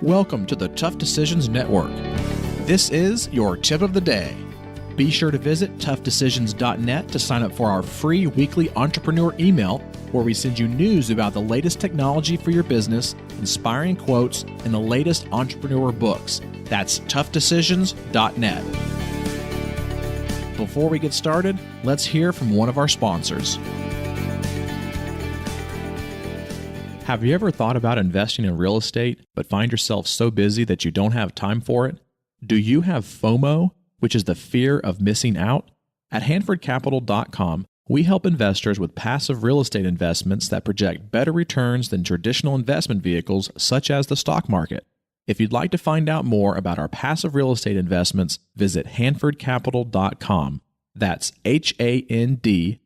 Welcome to the Tough Decisions Network. This is your tip of the day. Be sure to visit toughdecisions.net to sign up for our free weekly entrepreneur email, where we send you news about the latest technology for your business, inspiring quotes, and the latest entrepreneur books. That's toughdecisions.net. Before we get started, let's hear from one of our sponsors. Have you ever thought about investing in real estate, but find yourself so busy that you don't have time for it? Do you have FOMO, which is the fear of missing out? At HanfordCapital.com, we help investors with passive real estate investments that project better returns than traditional investment vehicles such as the stock market. If you'd like to find out more about our passive real estate investments, visit HanfordCapital.com. That's HANDFORD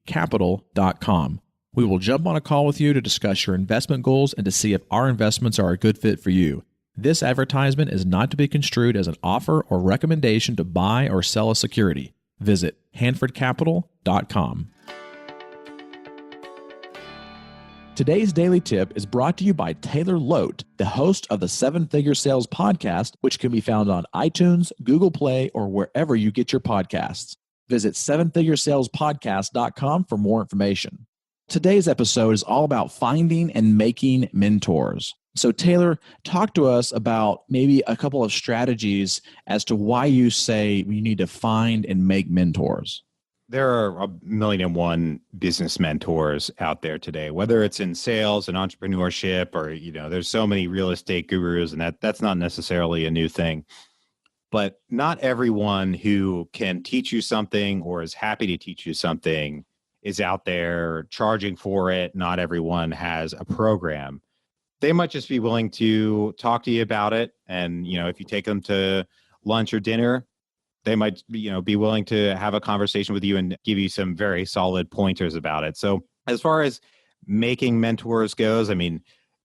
capital.com. We will jump on a call with you to discuss your investment goals and to see if our investments are a good fit for you. This advertisement is not to be construed as an offer or recommendation to buy or sell a security. Visit HanfordCapital.com. Today's daily tip is brought to you by Taylor Loht, the host of the 7-Figure Sales podcast, which can be found on iTunes, Google Play, or wherever you get your podcasts. Visit 7figuresalespodcast.com for more information. Today's episode is all about finding and making mentors. So Taylor, talk to us about maybe a couple of strategies as to why you say we need to find and make mentors. There are a million and one business mentors out there today, whether it's in sales and entrepreneurship or, there's so many real estate gurus, and that's not necessarily a new thing. But not everyone who can teach you something or is happy to teach you something is out there charging for it. Not everyone has a program. They might just be willing to talk to you about it. And, if you take them to lunch or dinner, they might, be willing to have a conversation with you and give you some very solid pointers about it. So as far as making mentors goes,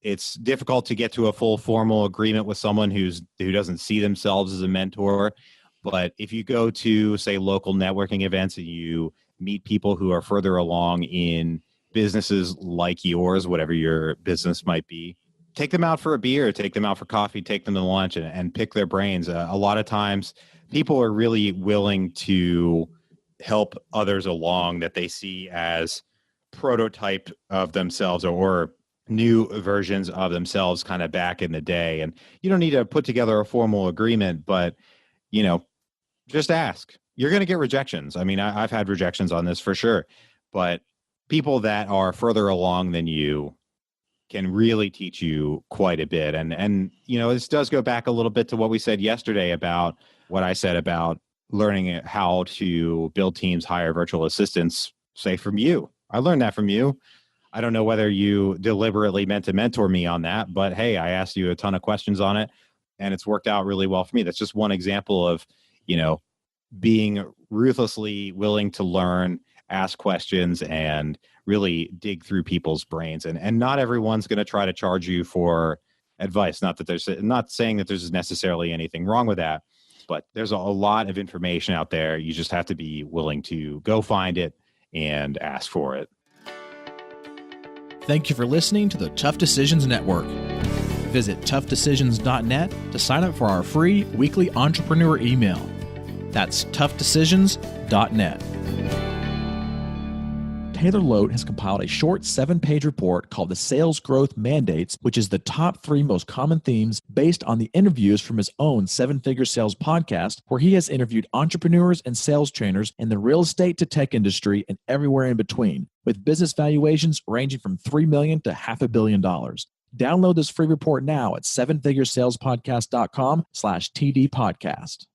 it's difficult to get to a full formal agreement with someone who doesn't see themselves as a mentor. But if you go to, say, local networking events and you meet people who are further along in businesses like yours, whatever your business might be, take them out for a beer, take them out for coffee, take them to lunch and pick their brains. A lot of times people are really willing to help others along that they see as prototype of themselves or new versions of themselves kind of back in the day. And you don't need to put together a formal agreement, but, just ask. You're going to get rejections. I've had rejections on this for sure, but people that are further along than you can really teach you quite a bit. And this does go back a little bit to what we said yesterday about what I said about learning how to build teams, hire virtual assistants, say from you. I learned that from you. I don't know whether you deliberately meant to mentor me on that, but hey, I asked you a ton of questions on it and it's worked out really well for me. That's just one example of, being ruthlessly willing to learn, ask questions, and really dig through people's brains. And not everyone's going to try to charge you for advice. Not saying that there's necessarily anything wrong with that, but there's a lot of information out there. You just have to be willing to go find it and ask for it. Thank you for listening to the Tough Decisions Network. Visit toughdecisions.net to sign up for our free weekly entrepreneur email. That's toughdecisions.net. Taylor Loht has compiled a short 7-page report called The Sales Growth Mandates, which is the top 3 most common themes based on the interviews from his own 7-Figure Sales podcast, where he has interviewed entrepreneurs and sales trainers in the real estate to tech industry and everywhere in between, with business valuations ranging from $3 million to $500 million. Download this free report now at 7figuresalespodcast.com/TD podcast.